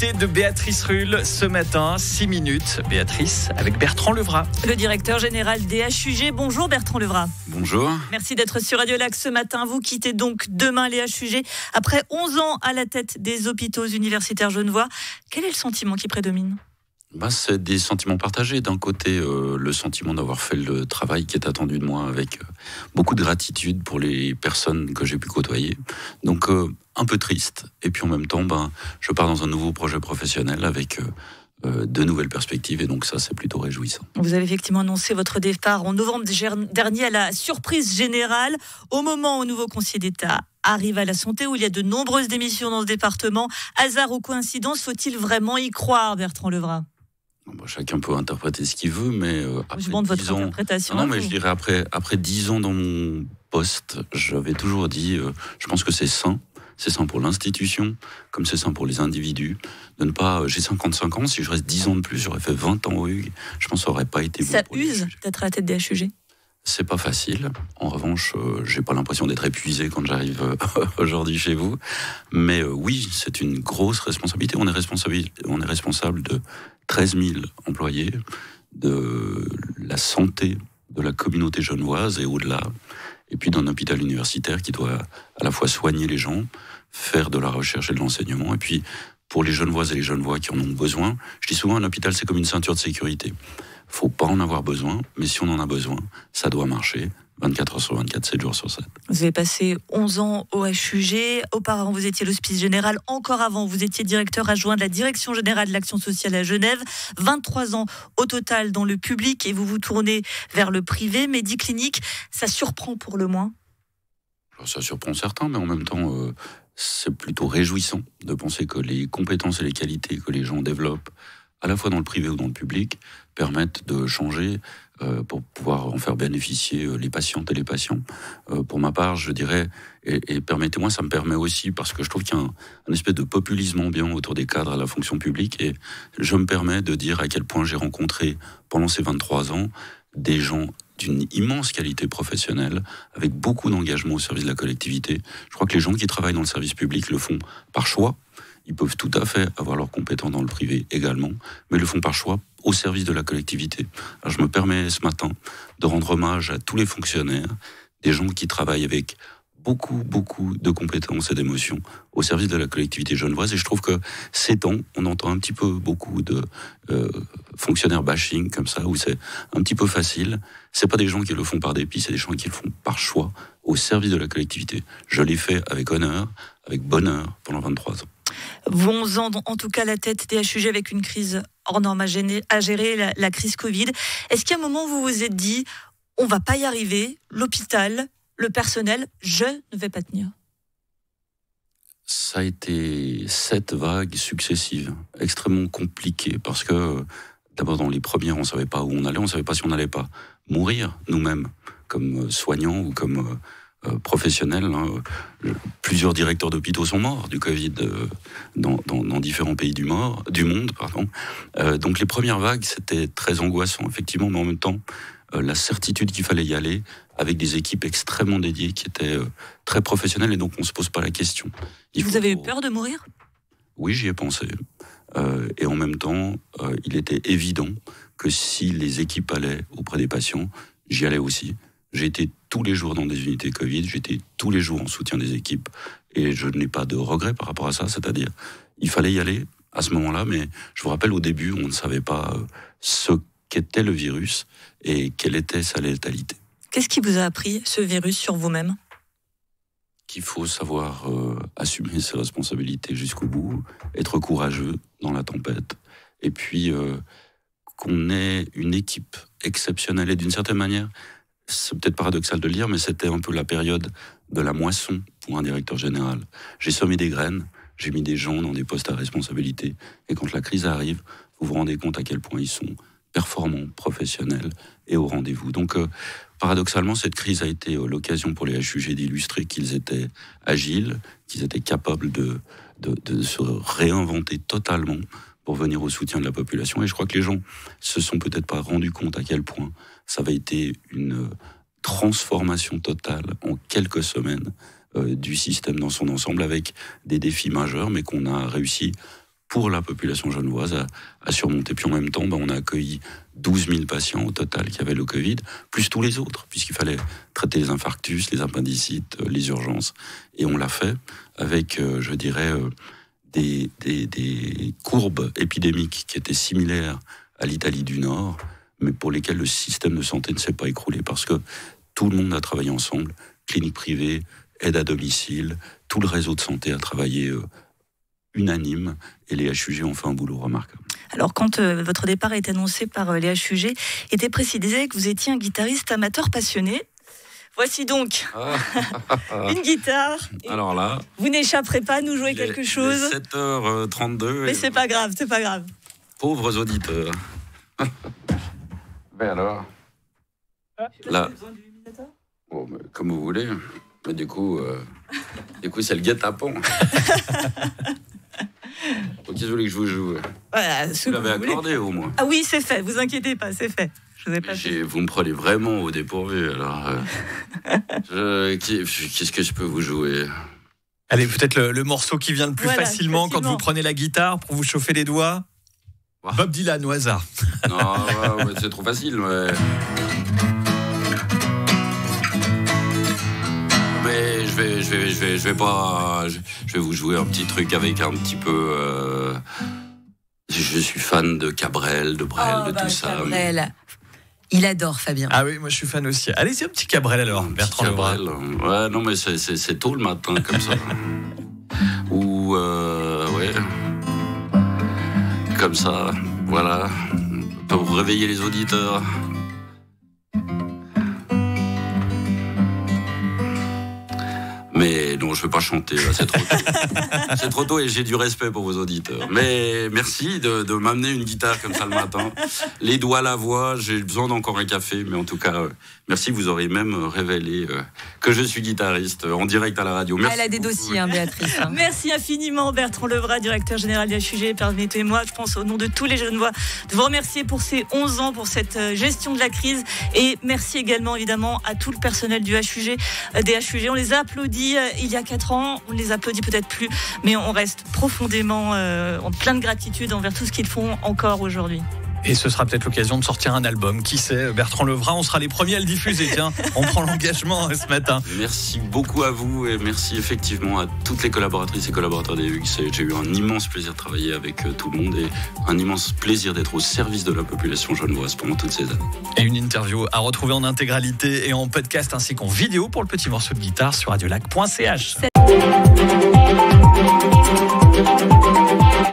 l'invité de Béatrice Rulle ce matin, 6 minutes. Béatrice, avec Bertrand Levrat. Le directeur général des HUG. Bonjour Bertrand Levrat. Bonjour. Merci d'être sur Radio Lac ce matin. Vous quittez donc demain les HUG. Après 11 ans à la tête des hôpitaux universitaires genevois, quel est le sentiment qui prédomine ? C'est des sentiments partagés. D'un côté, le sentiment d'avoir fait le travail qui est attendu de moi avec beaucoup de gratitude pour les personnes que j'ai pu côtoyer. Donc, un peu triste. Et puis en même temps, je pars dans un nouveau projet professionnel avec de nouvelles perspectives. Et donc ça, c'est plutôt réjouissant. Vous avez effectivement annoncé votre départ en novembre dernier à la surprise générale. Au moment où nouveau conseiller d'État arrive à la santé, où il y a de nombreuses démissions dans ce département. Hasard ou coïncidence, faut-il vraiment y croire, Bertrand Levrat ? Chacun peut interpréter ce qu'il veut, mais je demande votre interprétation. Non, mais je dirais après 10 ans dans mon poste, j'avais toujours dit, je pense que c'est sain pour l'institution, comme c'est sain pour les individus, de ne pas. J'ai 55 ans, si je reste 10 ans de plus, j'aurais fait 20 ans au HUG. Je pense que ça n'aurait pas été. Ça use d'être à la tête des HUG. C'est pas facile. En revanche, j'ai pas l'impression d'être épuisé quand j'arrive aujourd'hui chez vous. Mais oui, c'est une grosse responsabilité. On est responsable de 13 000 employés, de la santé de la communauté genevoise et au-delà. Et puis d'un hôpital universitaire qui doit à la fois soigner les gens, faire de la recherche et de l'enseignement. Et puis pour les Genevoises et les Genevois qui en ont besoin, je dis souvent un hôpital c'est comme une ceinture de sécurité. Faut pas en avoir besoin, mais si on en a besoin, ça doit marcher 24 heures sur 24, 7 jours sur 7. Vous avez passé 11 ans au HUG. Auparavant, vous étiez l'hospice général. Encore avant, vous étiez directeur adjoint de la Direction générale de l'action sociale à Genève. 23 ans au total dans le public et vous vous tournez vers le privé. Mediclinique, ça surprend pour le moins. Alors, ça surprend certains, mais en même temps, c'est plutôt réjouissant de penser que les compétences et les qualités que les gens développent, à la fois dans le privé ou dans le public, permettent de changer pour pouvoir en faire bénéficier les patientes et les patients. Pour ma part, je dirais, et permettez-moi, ça me permet aussi, parce que je trouve qu'il y a un espèce de populisme ambiant autour des cadres à la fonction publique, et je me permets de dire à quel point j'ai rencontré, pendant ces 23 ans, des gens d'une immense qualité professionnelle, avec beaucoup d'engagement au service de la collectivité. Je crois que les gens qui travaillent dans le service public le font par choix. Ils peuvent tout à fait avoir leurs compétences dans le privé également, mais le font par choix au service de la collectivité. Alors je me permets ce matin de rendre hommage à tous les fonctionnaires, des gens qui travaillent avec beaucoup de compétences et d'émotions au service de la collectivité genevoise. Et je trouve que ces temps, on entend un petit peu beaucoup de fonctionnaires bashing comme ça, où c'est un petit peu facile. C'est pas des gens qui le font par dépit, c'est des gens qui le font par choix au service de la collectivité. Je l'ai fait avec honneur, avec bonheur pendant 23 ans. 11 ans, en tout cas, la tête des HUG avec une crise hors norme à gérer, la crise Covid. Est-ce qu'il y a un moment où vous vous êtes dit, on va pas y arriver, l'hôpital, le personnel, je ne vais pas tenir? Ça a été 7 vagues successives, extrêmement compliquées, parce que d'abord dans les premières, on ne savait pas où on allait, on ne savait pas si on n'allait pas mourir nous-mêmes, comme soignants ou comme professionnels. Plusieurs directeurs d'hôpitaux sont morts du Covid dans différents pays du monde. Donc les premières vagues, c'était très angoissant, effectivement, mais en même temps, la certitude qu'il fallait y aller avec des équipes extrêmement dédiées qui étaient très professionnelles, et donc on ne se pose pas la question. Vous avez eu peur de mourir ? Oui, j'y ai pensé. Et en même temps, il était évident que si les équipes allaient auprès des patients, j'y allais aussi. J'ai été tous les jours dans des unités Covid, j'étais tous les jours en soutien des équipes, et je n'ai pas de regret par rapport à ça, c'est-à-dire, il fallait y aller à ce moment-là, mais je vous rappelle, au début, on ne savait pas ce qu'était le virus et quelle était sa létalité. Qu'est-ce qui vous a appris, ce virus, sur vous-même ? Qu'il faut savoir assumer ses responsabilités jusqu'au bout, être courageux dans la tempête, et puis qu'on ait une équipe exceptionnelle, et d'une certaine manière, c'est peut-être paradoxal de le dire, mais c'était un peu la période de la moisson pour un directeur général. J'ai semé des graines, j'ai mis des gens dans des postes à responsabilité, et quand la crise arrive, vous vous rendez compte à quel point ils sont performants, professionnels et au rendez-vous. Donc, paradoxalement, cette crise a été l'occasion pour les HUG d'illustrer qu'ils étaient agiles, qu'ils étaient capables de se réinventer totalement pour venir au soutien de la population. Et je crois que les gens se sont peut-être pas rendus compte à quel point ça avait été une transformation totale en quelques semaines du système dans son ensemble, avec des défis majeurs, mais qu'on a réussi pour la population genevoise à surmonter. Puis en même temps, on a accueilli 12 000 patients au total qui avaient le Covid, plus tous les autres, puisqu'il fallait traiter les infarctus, les appendicites, les urgences. Et on l'a fait avec, je dirais, des courbes épidémiques qui étaient similaires à l'Italie du Nord, mais pour lesquelles le système de santé ne s'est pas écroulé, parce que tout le monde a travaillé ensemble, clinique privée, aide à domicile, tout le réseau de santé a travaillé unanime, et les HUG ont fait un boulot remarquable. Alors, quand votre départ a été annoncé par les HUG, était précisé que vous étiez un guitariste amateur passionné. Voici donc une guitare. Alors là, vous n'échapperez pas à nous jouer quelque chose. 7h32. Mais c'est pas grave, c'est pas grave. Pauvres auditeurs. Mais alors là, bon, mais comme vous voulez. Mais du coup c'est le guet-apens. Qu'est-ce que vous voulez que je vous joue? Voilà, vous l'avez accordé au moins. Ah oui, c'est fait, vous inquiétez pas, c'est fait. Vous me prenez vraiment au dépourvu, alors. Qu'est-ce que je peux vous jouer? Allez, peut-être le morceau qui vient le plus facilement quand vous prenez la guitare pour vous chauffer les doigts. Bob Dylan, au hasard. Non, c'est trop facile, mais je vais pas. Je vais vous jouer un petit truc avec un petit peu. Je suis fan de Cabrel, de Brel, de tout ça. Cabrel. Il adore Fabien. Ah oui, moi je suis fan aussi. Allez, c'est un petit Cabrel alors, Bertrand Lebras. Ouais, non mais c'est tôt le matin comme ça. Ou ouais. Comme ça, voilà. Pour réveiller les auditeurs. Mais non, je ne veux pas chanter, là, c'est trop tôt. C'est trop tôt et j'ai du respect pour vos auditeurs. Mais merci de m'amener une guitare comme ça le matin. Les doigts à la voix, j'ai besoin d'encore un café. Mais en tout cas, merci, vous aurez même révélé que je suis guitariste en direct à la radio. Merci. Elle a des dossiers, Béatrice. Merci infiniment, Bertrand Lebras, directeur général du HUG. Permettez-moi, je pense au nom de tous les Genevois, de vous remercier pour ces 11 ans, pour cette gestion de la crise. Et merci également, évidemment, à tout le personnel du HUG, des HUG. On les a applaudis il y a 4 ans, on les applaudit peut-être plus, mais on reste profondément en plein de gratitude envers tout ce qu'ils font encore aujourd'hui. Et ce sera peut-être l'occasion de sortir un album. Qui sait, Bertrand Lebras, on sera les premiers à le diffuser. Tiens, on prend l'engagement ce matin. Merci beaucoup à vous et merci effectivement à toutes les collaboratrices et collaborateurs des HUG. J'ai eu un immense plaisir de travailler avec tout le monde et un immense plaisir d'être au service de la population genevoise pendant toutes ces années. Et une interview à retrouver en intégralité et en podcast ainsi qu'en vidéo pour le petit morceau de guitare sur radiolac.ch.